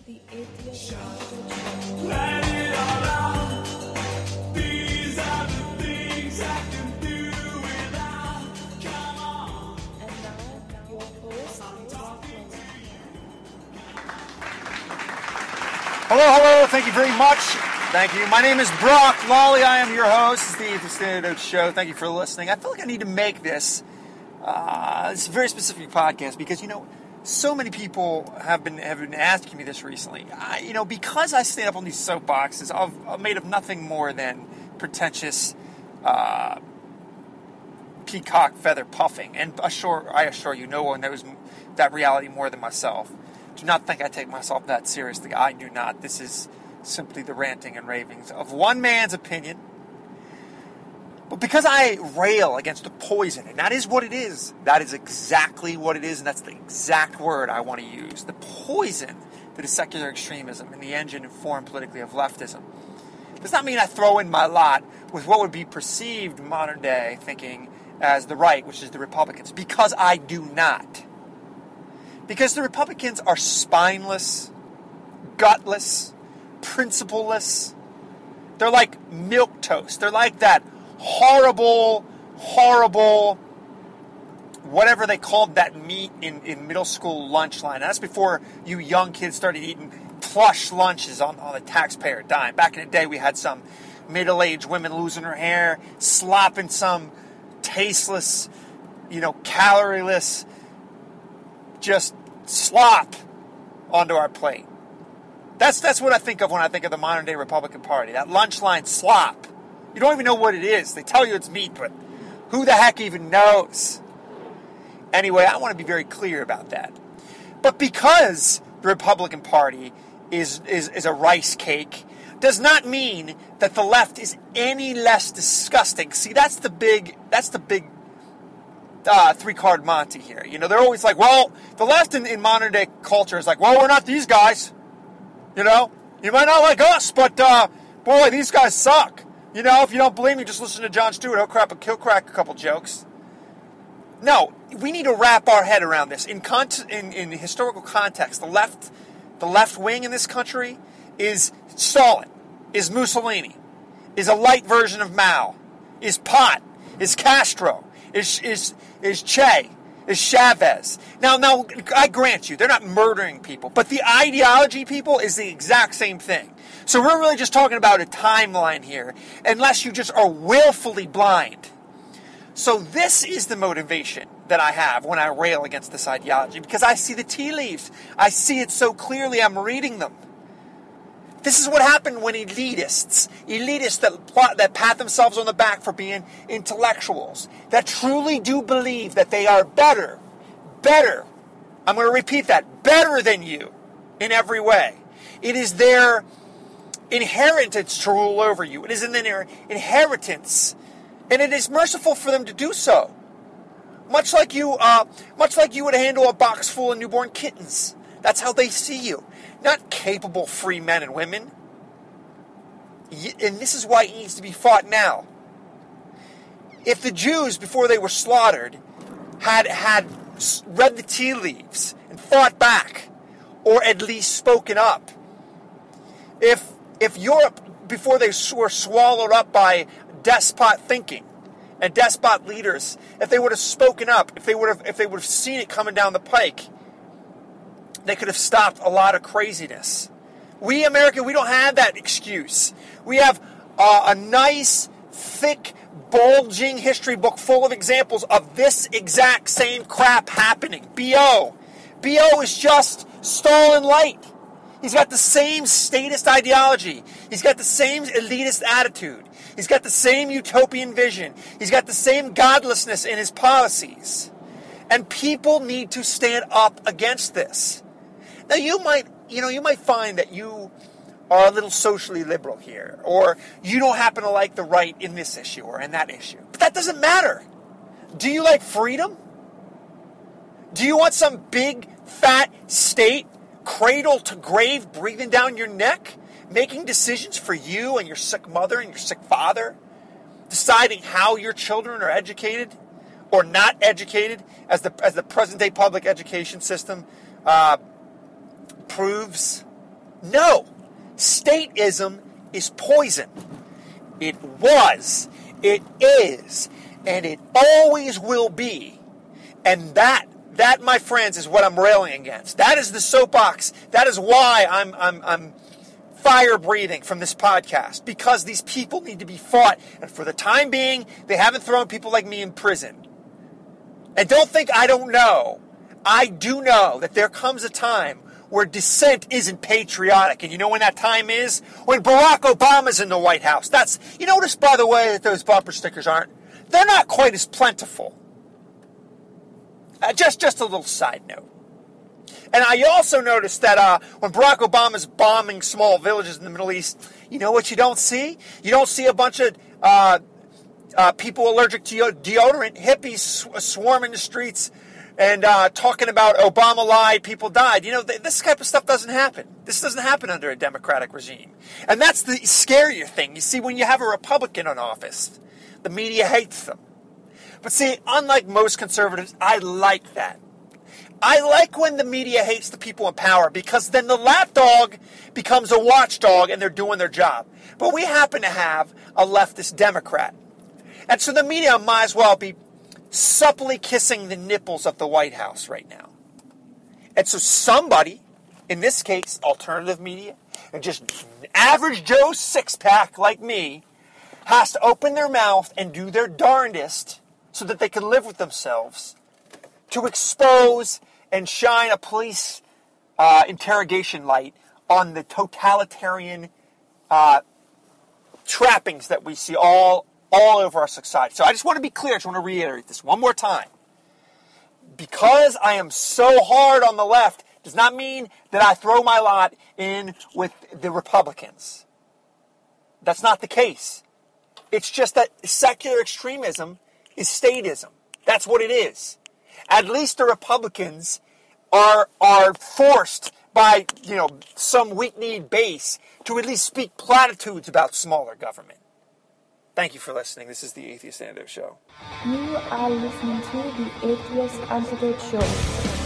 The atheist language. Let it all out. These are the things I can do without. Come on. And now, your host, Hello, thank you very much. Thank you. My name is Brock Lawley. I am your host. It's the Atheist Antidote Show. Thank you for listening. I feel like I need to make this a very specific podcast because, so many people have been asking me this recently. Because I stand up on these soapboxes, I'm made of nothing more than pretentious peacock feather puffing. And I assure you, no one knows that reality more than myself. Do not think I take myself that seriously. I do not. This is simply the ranting and ravings of one man's opinion. But because I rail against the poison, and that is what it is. That is exactly what it is, and that's the exact word I want to use. The poison that is secular extremism and the engine informed politically of leftism. Does not mean I throw in my lot with what would be perceived modern day thinking as the right, which is the Republicans, because I do not. Because the Republicans are spineless, gutless, principleless. They're like milquetoast. They're like that horrible, whatever they called that meat in middle school lunch line. And that's before you young kids started eating plush lunches on the taxpayer dime. Back in the day, we had some middle-aged women losing her hair, slopping some tasteless, calorieless, just slop onto our plate. That's what I think of when I think of the modern-day Republican Party. That lunch line slop. You don't even know what it is. They tell you it's meat, but who the heck even knows? Anyway, I want to be very clear about that. But because the Republican Party is a rice cake, does not mean that the left is any less disgusting. See, that's the big three-card Monty here. They're always like, well, the left in modern-day culture is like, well, we're not these guys. You might not like us, but, boy, these guys suck. If you don't believe me, just listen to Jon Stewart. He'll crack a couple jokes. No, we need to wrap our head around this. In historical context, the left wing in this country is Stalin, is Mussolini, is a light version of Mao, is Pot, is Castro, is Che, is Chavez. Now, I grant you, they're not murdering people, but the ideology, people, is the exact same thing. So we're really just talking about a timeline here, unless you just are willfully blind. So this is the motivation that I have when I rail against this ideology, because I see the tea leaves. I see it so clearly, I'm reading them. This is what happened when elitists that pat themselves on the back for being intellectuals, that truly do believe that they are better, I'm going to repeat that, better than you in every way. It is their inheritance to rule over you. It is in their inheritance, and it is merciful for them to do so. Much like you would handle a box full of newborn kittens. That's how they see you. Not capable free men and women. And this is why it needs to be fought now. If the Jews, before they were slaughtered, had read the tea leaves and fought back, or at least spoken up, if Europe, before they were swallowed up by despot thinking and despot leaders, if they would have spoken up, if they would have seen it coming down the pike, they could have stopped a lot of craziness. We, America, we don't have that excuse. We have a nice, thick, bulging history book full of examples of this exact same crap happening. B.O. B.O. is just Stalin light. He's got the same statist ideology. He's got the same elitist attitude. He's got the same utopian vision. He's got the same godlessness in his policies. And people need to stand up against this. Now you might find that you are a little socially liberal here, or you don't happen to like the right in this issue or in that issue. But that doesn't matter. Do you like freedom? Do you want some big, fat state, cradle to grave, breathing down your neck, making decisions for you and your sick mother and your sick father, deciding how your children are educated or not educated, as the present-day public education system proves? No, statism is poison. It was, it is, and it always will be. And that, my friends, is what I'm railing against. That is the soapbox. That is why I'm fire breathing from this podcast, because these people need to be fought. And for the time being, they haven't thrown people like me in prison. And don't think I don't know. I do know that there comes a time where dissent isn't patriotic. And you know when that time is? When Barack Obama's in the White House. You notice, by the way, that those bumper stickers they're not quite as plentiful. Just a little side note. And I also noticed that when Barack Obama's bombing small villages in the Middle East, you know what you don't see? You don't see a bunch of people allergic to deodorant, hippies swarming the streets and talking about Obama lied, people died. You know, this type of stuff doesn't happen. This doesn't happen under a Democratic regime. And that's the scarier thing. You see, when you have a Republican in office, the media hates them. But see, unlike most conservatives, I like that. I like when the media hates the people in power, because then the lapdog becomes a watchdog and they're doing their job. But we happen to have a leftist Democrat. And so the media might as well be supplely kissing the nipples of the White House right now. And so somebody, in this case, alternative media, and just average Joe six-pack like me, has to open their mouth and do their darndest so that they can live with themselves to expose and shine a police interrogation light on the totalitarian trappings that we see all over our society. So I just want to be clear. I just want to reiterate this one more time. Because I am so hard on the left does not mean that I throw my lot in with the Republicans. That's not the case. It's just that secular extremism is statism. That's what it is. At least the Republicans are forced by, some weak-kneed base to at least speak platitudes about smaller government. Thank you for listening. This is the Atheist Antidote Show. You are listening to the Atheist Antidote Show.